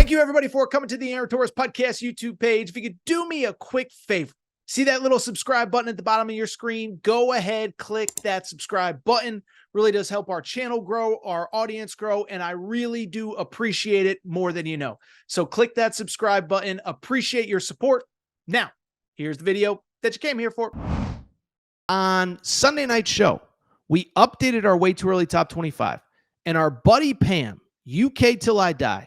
Thank you, everybody, for coming to the Aaron Torres Podcast YouTube page. If you could do me a quick favor, see that little subscribe button at the bottom of your screen? Go ahead, click that subscribe button. Really does help our channel grow, our audience grow, and I really do appreciate it more than you know. So click that subscribe button. Appreciate your support. Now, here's the video that you came here for. On Sunday night show, we updated our way too early top 25, and our buddy Pam, UK Till I Die,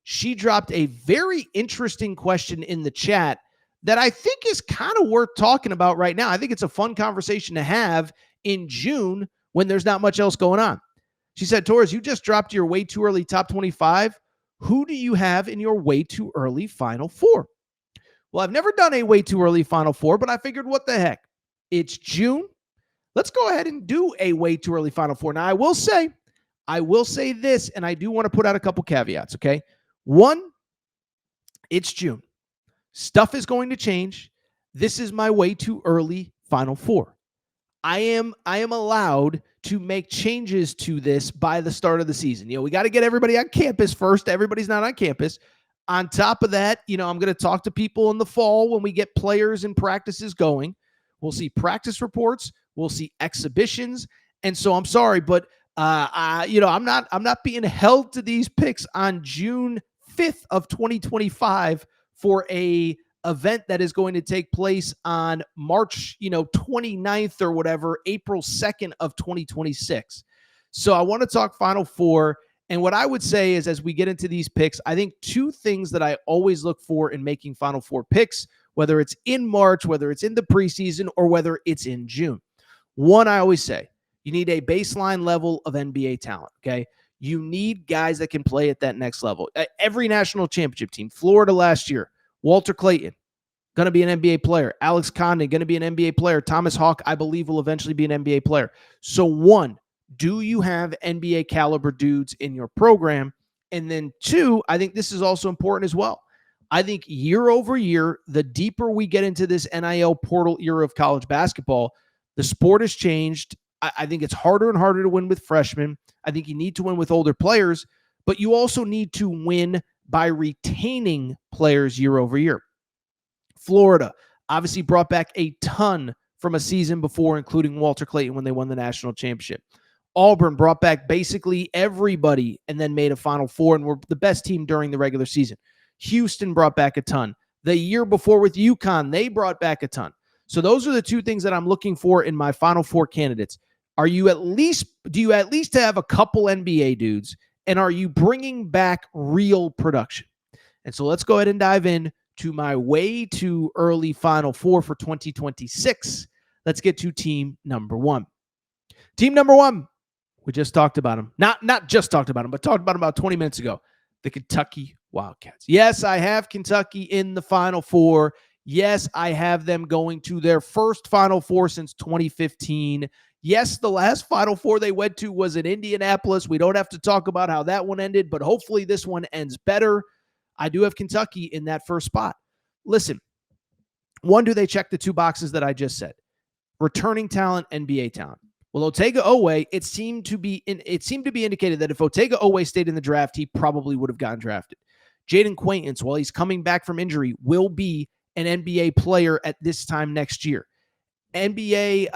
she dropped a very interesting question in the chat that I think is kind of worth talking about right now. I think it's a fun conversation to have in June when there's not much else going on. She said, Torres, you just dropped your way too early top 25. Who do you have in your way too early Final Four? Well, I've never done a way too early Final Four, but I figured, what the heck? It's June. Let's go ahead and do a way too early Final Four. Now, I will say this, and I do want to put out a couple caveats, okay? One, it's June. Stuff is going to change. This is my way too early Final Four. I am allowed to make changes to this by the start of the season. We got to get everybody on campus first. Everybody's not on campus. On top of that, I'm going to talk to people in the fall when we get players and practices going. We'll see practice reports. We'll see exhibitions. And so I'm sorry, but I'm not being held to these picks on June 5th of 2025 for a event that is going to take place on March, 29th or whatever, April 2nd of 2026. So I want to talk Final Four. And what I would say is, as we get into these picks, I think two things that I always look for in making Final Four picks, whether it's in March, whether it's in the preseason, or whether it's in June. One, I always say, you need a baseline level of NBA talent, okay? You need guys that can play at that next level. Every national championship team, Florida last year, Walter Clayton, going to be an NBA player. Alex Condon, going to be an NBA player. Thomas Hawk, I believe, will eventually be an NBA player. So one, do you have NBA caliber dudes in your program? And then two, I think this is also important as well. I think year over year, the deeper we get into this NIL portal era of college basketball, the sport has changed. I think it's harder and harder to win with freshmen. I think you need to win with older players, but you also need to win by retaining players year over year. Florida obviously brought back a ton from a season before, including Walter Clayton when they won the national championship. Auburn brought back basically everybody and then made a Final Four and were the best team during the regular season. Houston brought back a ton. The year before with Yukon, they brought back a ton. So those are the two things that I'm looking for in my Final Four candidates. Do you at least have a couple NBA dudes, and are you bringing back real production? And so let's go ahead and dive in to my way too early Final Four for 2026. Let's get to team number one. Team number one, we just talked about them. Not just talked about them, but talked about them about 20 minutes ago. The Kentucky Wildcats. Yes, I have Kentucky in the Final Four. Yes, I have them going to their first Final Four since 2015. Yes, the last Final Four they went to was in Indianapolis. We don't have to talk about how that one ended, but hopefully this one ends better. I do have Kentucky in that first spot. Listen, one, do they check the two boxes that I just said? Returning talent, NBA talent. Well, Otega Oweh, it seemed to be indicated that if Otega Oweh stayed in the draft, he probably would have gotten drafted. Jaden Quaintance, while he's coming back from injury, will be an NBA player at this time next year. NBA,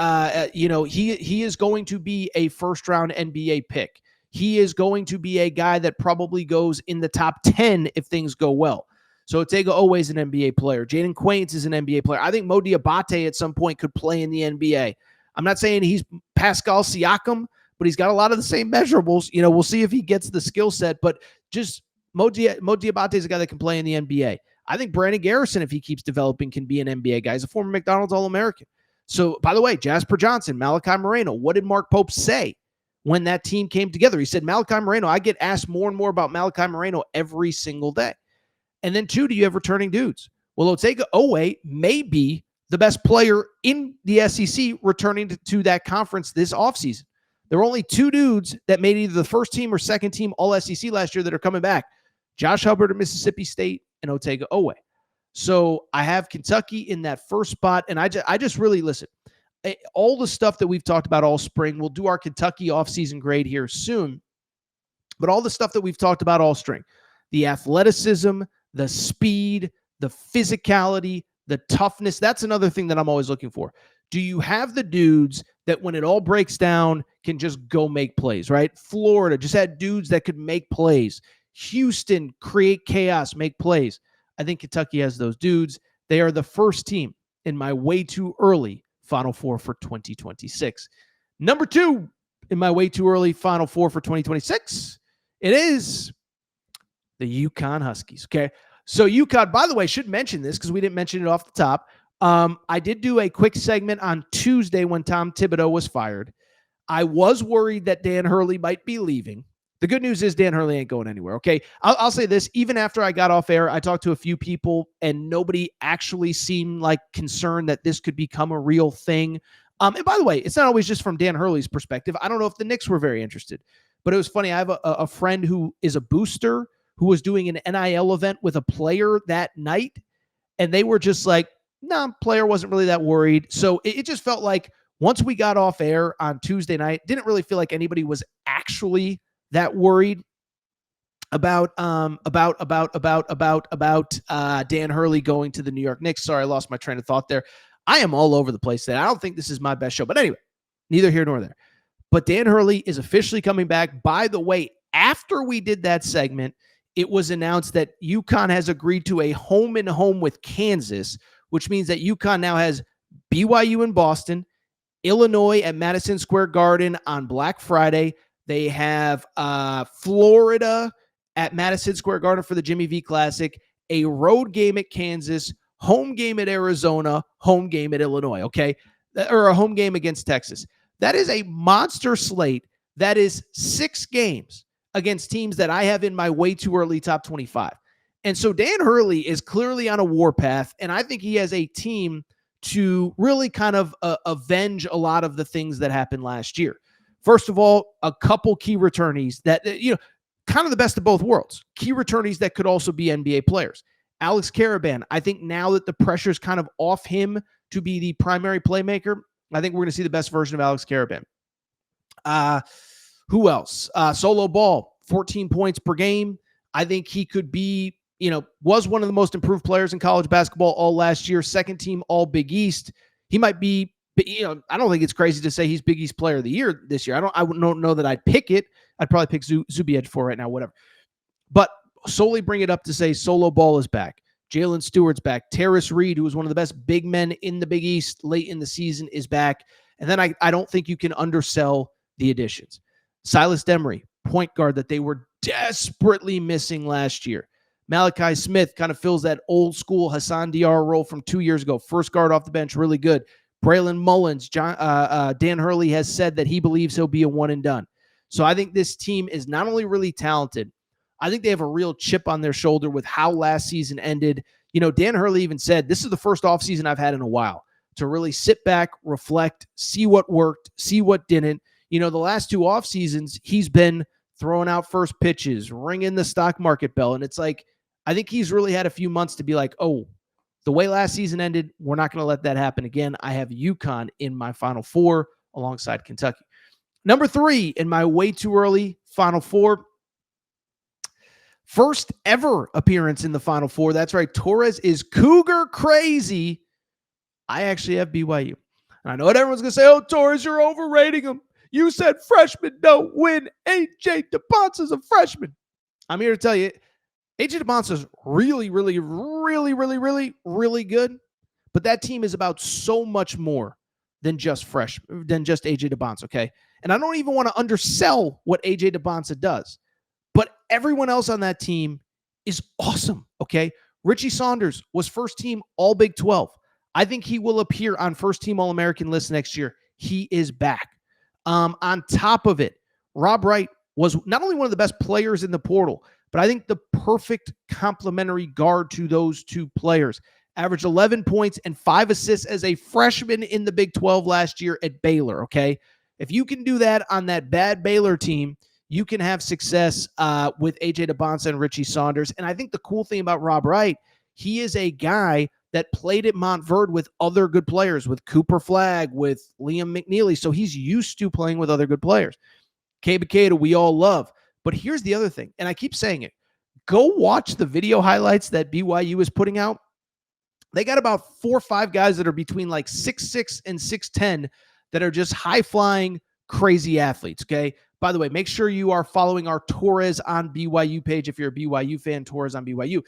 he is going to be a first-round NBA pick. He is going to be a guy that probably goes in the top 10 if things go well. So Otega Oweh is an NBA player. Jaden Quaintance is an NBA player. I think Mo Diabate at some point could play in the NBA. I'm not saying he's Pascal Siakam, but he's got a lot of the same measurables. We'll see if he gets the skill set, but just Mo Diabate is a guy that can play in the NBA. I think Brandon Garrison, if he keeps developing, can be an NBA guy. He's a former McDonald's All-American. So, by the way, Jasper Johnson, Malachi Moreno, what did Mark Pope say when that team came together? He said, Malachi Moreno, I get asked more and more about Malachi Moreno every single day. And then two, do you have returning dudes? Well, Otega Oweh may be the best player in the SEC returning to that conference this offseason. There were only two dudes that made either the first team or second team All-SEC last year that are coming back. Josh Hubbard of Mississippi State and Otega Oweh. So I have Kentucky in that first spot, and I just really, listen, all the stuff that we've talked about all spring, we'll do our Kentucky offseason grade here soon, but all the stuff that we've talked about all spring, the athleticism, the speed, the physicality, the toughness. That's another thing that I'm always looking for. Do you have the dudes that when it all breaks down can just go make plays, right? Florida just had dudes that could make plays. Houston, create chaos, make plays. I think Kentucky has those dudes. They are the first team in my way too early Final Four for 2026. Number 2 in my way too early Final Four for 2026, it is the Yukon Huskies. Okay. So Yukon, by the way, should mention this because we didn't mention it off the top. I did do a quick segment on Tuesday when Tom Thibodeau was fired. I was worried that Dan Hurley might be leaving. The good news is Dan Hurley ain't going anywhere, okay? I'll say this. Even after I got off air, I talked to a few people, and nobody actually seemed like concerned that this could become a real thing. And by the way, it's not always just from Dan Hurley's perspective. I don't know if the Knicks were very interested. But it was funny. I have a friend who is a booster who was doing an NIL event with a player that night, and they were just like, no, player wasn't really that worried. So it just felt like once we got off air on Tuesday night, didn't really feel like anybody was actually that worried about Dan Hurley going to the New York Knicks. Sorry, I lost my train of thought there. I am all over the place today. I don't think this is my best show. But anyway, neither here nor there. But Dan Hurley is officially coming back. By the way, after we did that segment, it was announced that UConn has agreed to a home-and-home with Kansas, which means that UConn now has BYU in Boston, Illinois at Madison Square Garden on Black Friday. They have Florida at Madison Square Garden for the Jimmy V Classic, a road game at Kansas, home game at Arizona, home game at Illinois, okay? Or a home game against Texas. That is a monster slate. That is 6 games against teams that I have in my way too early top 25. And so Dan Hurley is clearly on a warpath, and I think he has a team to really kind of avenge a lot of the things that happened last year. First of all, a couple key returnees that, kind of the best of both worlds. Key returnees that could also be NBA players. Alex Karaban, I think now that the pressure's kind of off him to be the primary playmaker, I think we're going to see the best version of Alex Karaban. Who else? Solo Ball, 14 points per game. I think he could be, was one of the most improved players in college basketball all last year, second team all Big East. He might be, I don't think it's crazy to say he's Big East player of the year this year. I don't know that I'd pick it. I'd probably pick Zubac for right now, whatever. But solely bring it up to say Solo Ball is back. Jalen Stewart's back. Torres Reed, who was one of the best big men in the Big East late in the season, is back. And then I don't think you can undersell the additions. Silas Demery, point guard that they were desperately missing last year. Malachi Smith kind of fills that old school Hassan Diarra role from 2 years ago. First guard off the bench, really good. Braylon Mullins, Dan Hurley has said that he believes he'll be a one and done. So I think this team is not only really talented, I think they have a real chip on their shoulder with how last season ended. Dan Hurley even said, this is the first offseason I've had in a while to really sit back, reflect, see what worked, see what didn't. The last 2 off seasons, he's been throwing out first pitches, ringing the stock market bell. And it's like, I think he's really had a few months to be like, oh, the way last season ended, we're not going to let that happen again. I have UConn in my Final Four alongside Kentucky. Number 3 in my way too early Final Four. First ever appearance in the Final Four. That's right. Torres is Cougar crazy. I actually have BYU. And I know what everyone's going to say, oh, Torres, you're overrating him. You said freshmen don't win. AJ DeBonsa's a freshman. I'm here to tell you, AJ DeBonsa's really, really, really, really, really, really good. But that team is about so much more than just AJ DeBonsa, okay? And I don't even want to undersell what AJ DeBonsa does. But everyone else on that team is awesome, okay? Richie Saunders was first team All Big 12. I think he will appear on first team All-American list next year. He is back. On top of it, Rob Wright was not only one of the best players in the portal, but I think the perfect complementary guard to those 2 players. Averaged 11 points and 5 assists as a freshman in the Big 12 last year at Baylor, okay? If you can do that on that bad Baylor team, you can have success with AJ DeBonsa and Richie Saunders. And I think the cool thing about Rob Wright, he is a guy that played at Montverde with other good players, with Cooper Flagg, with Liam McNeely. So he's used to playing with other good players. Kay Bakeda, we all love. But here's the other thing, and I keep saying it. go watch the video highlights that BYU is putting out. They got about 4 or 5 guys that are between like 6'6" and 6'10" that are just high-flying, crazy athletes, okay? By the way, make sure you are following our Torres on BYU page if you're a BYU fan, Torres on BYU.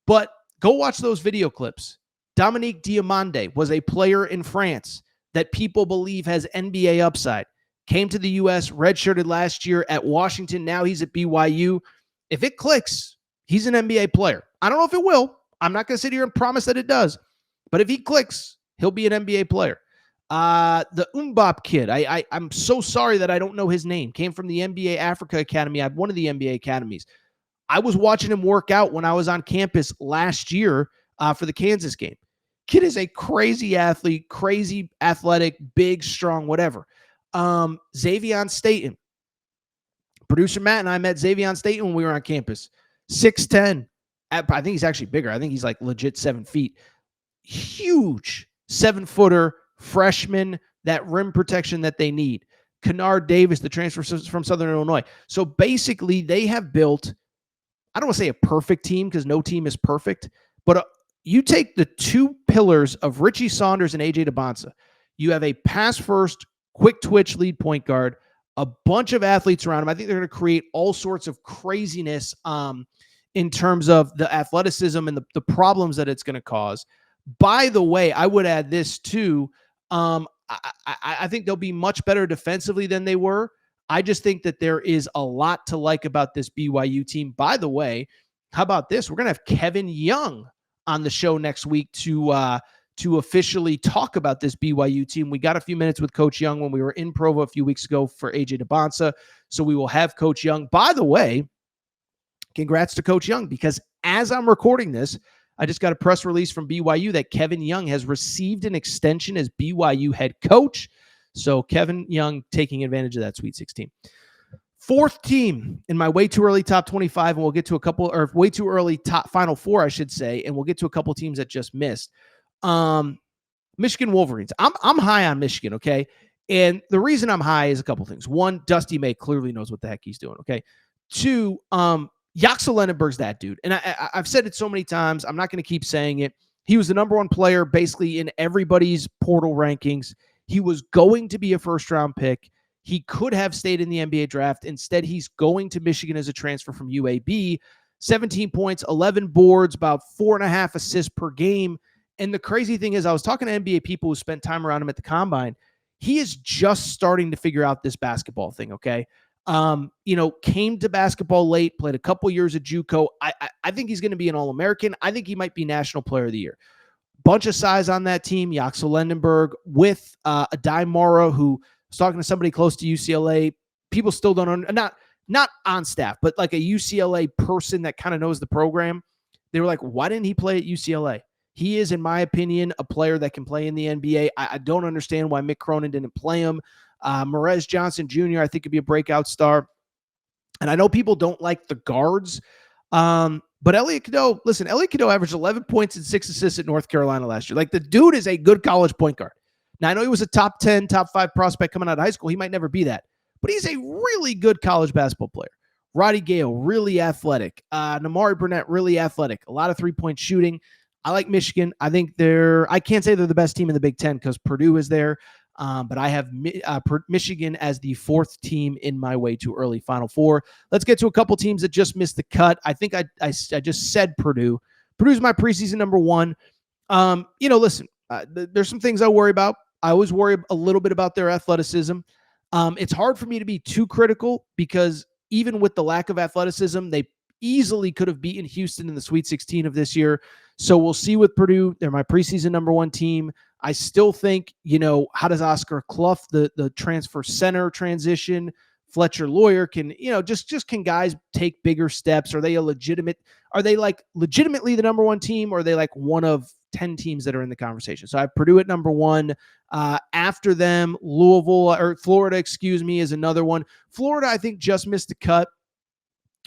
But go watch those video clips. Dominique Diamande was a player in France that people believe has NBA upside. Came to the U.S., redshirted last year at Washington. Now he's at BYU. If it clicks, he's an NBA player. I don't know if it will. I'm not going to sit here and promise that it does. But if he clicks, he'll be an NBA player. The Mbop kid, I'm so sorry that I don't know his name. Came from the NBA Africa Academy. I have one of the NBA academies. I was watching him work out when I was on campus last year for the Kansas game. Kid is a crazy athlete, crazy athletic, big, strong, whatever. Xavier Staten. Producer Matt and I met Xavier Staten when we were on campus. 6'10". I think he's actually bigger. I think he's like legit 7 feet. Huge 7-footer, freshman, that rim protection that they need. Kennard Davis, the transfer from Southern Illinois. So basically, they have built, I don't want to say a perfect team because no team is perfect, but you take the 2 pillars of Richie Saunders and AJ DeBonsa. You have a pass-first, quick twitch lead point guard, a bunch of athletes around him. I think they're going to create all sorts of craziness in terms of the athleticism and the problems that it's going to cause. By the way, I would add this too. I think they'll be much better defensively than they were. I just think that there is a lot to like about this BYU team. By the way, how about this? We're going to have Kevin Young on the show next week to officially talk about this BYU team. We got a few minutes with Coach Young when we were in Provo a few weeks ago for AJ DeBonsa. So we will have Coach Young. By the way, congrats to Coach Young, because as I'm recording this, I just got a press release from BYU that Kevin Young has received an extension as BYU head coach. So Kevin Young taking advantage of that Sweet 16. 4th team in my way too early top 25, and we'll get to a couple, or way too early top Final Four, I should say, and we'll get to a couple teams that just missed. Michigan Wolverines. I'm high on Michigan, okay? And the reason I'm high is a couple things. 1, Dusty May clearly knows what the heck he's doing, okay? 2, Yaxel Lenneberg's that dude. And I've said it so many times. I'm not going to keep saying it. He was the number 1 player basically in everybody's portal rankings. He was going to be a first-round pick. He could have stayed in the NBA draft. Instead, he's going to Michigan as a transfer from UAB. 17 points, 11 boards, about 4.5 assists per game. And the crazy thing is, I was talking to NBA people who spent time around him at the Combine. He is just starting to figure out this basketball thing, okay? Came to basketball late, played a couple years at JUCO. I think he's going to be an All-American. I think he might be National Player of the Year. Bunch of size on that team. Yaxel Lenneberg with Adai Mara, who was talking to somebody close to UCLA. People still don't not on staff, but like a UCLA person that kind of knows the program. They were like, why didn't he play at UCLA? He is, in my opinion, a player that can play in the NBA. I don't understand why Mick Cronin didn't play him. Morez Johnson Jr., I think, could be a breakout star. And I know people don't like the guards, but Elliot Cadeau averaged 11 points and 6 assists at North Carolina last year. Like, the dude is a good college point guard. Now, I know he was a top 10, top 5 prospect coming out of high school. He might never be that, but he's a really good college basketball player. Roddy Gale, really athletic. Namari Burnett, really athletic. A lot of three-point shooting. I like Michigan. I think I can't say they're the best team in the Big Ten because Purdue is there. But I have Michigan as the 4th team in my way too early Final Four. Let's get to a couple teams that just missed the cut. I think I just said Purdue. Purdue's my preseason number 1. Listen, there's some things I worry about. I always worry a little bit about their athleticism. It's hard for me to be too critical because even with the lack of athleticism, they easily could have beaten Houston in the Sweet 16 of this year. So we'll see with Purdue. They're my preseason number 1 team. I still think, how does Oscar Clough, the transfer center transition, Fletcher Lawyer can, just can guys take bigger steps? Are they legitimately the number 1 team, or are they like one of 10 teams that are in the conversation? So I have Purdue at number 1. After them, Florida, is another one. Florida, I think, just missed the cut.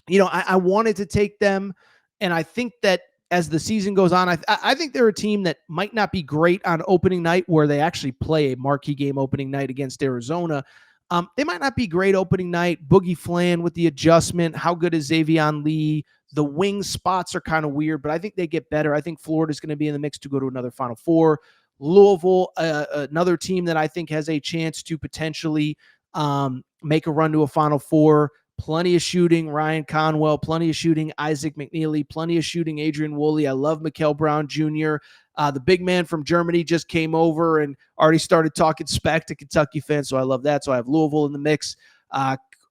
I wanted to take them, and I think that as the season goes on, I think they're a team that might not be great on opening night, where they actually play a marquee game opening night against Arizona. They might not be great opening night. Boogie Flan with the adjustment. How good is Xavier Lee? The wing spots are kind of weird, but I think they get better. I think Florida's going to be in the mix to go to another Final Four. Louisville, another team that I think has a chance to potentially make a run to a Final Four. Plenty of shooting, Ryan Conwell, plenty of shooting, Isaac McNeely, plenty of shooting, Adrian Woolley. I love Mikal Brown Jr. The big man from Germany just came over and already started talking smack to Kentucky fans, so I love that. So I have Louisville in the mix.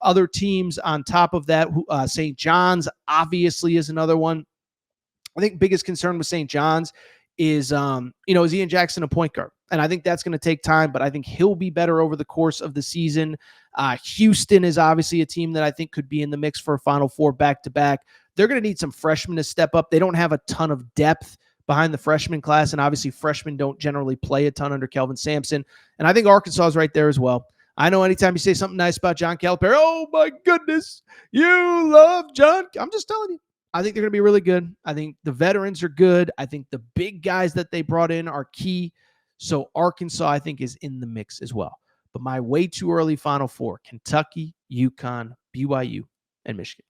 Other teams on top of that, St. John's obviously is another one. I think biggest concern with St. John's is, is Ian Jackson a point guard? And I think that's going to take time, but I think he'll be better over the course of the season. Houston is obviously a team that I think could be in the mix for a Final Four back-to-back. They're going to need some freshmen to step up. They don't have a ton of depth behind the freshman class, and obviously freshmen don't generally play a ton under Kelvin Sampson. And I think Arkansas is right there as well. I know anytime you say something nice about John Calipari, oh my goodness, you love John. I'm just telling you. I think they're going to be really good. I think the veterans are good. I think the big guys that they brought in are key. So Arkansas, I think, is in the mix as well. But my way too early Final Four, Kentucky, UConn, BYU, and Michigan.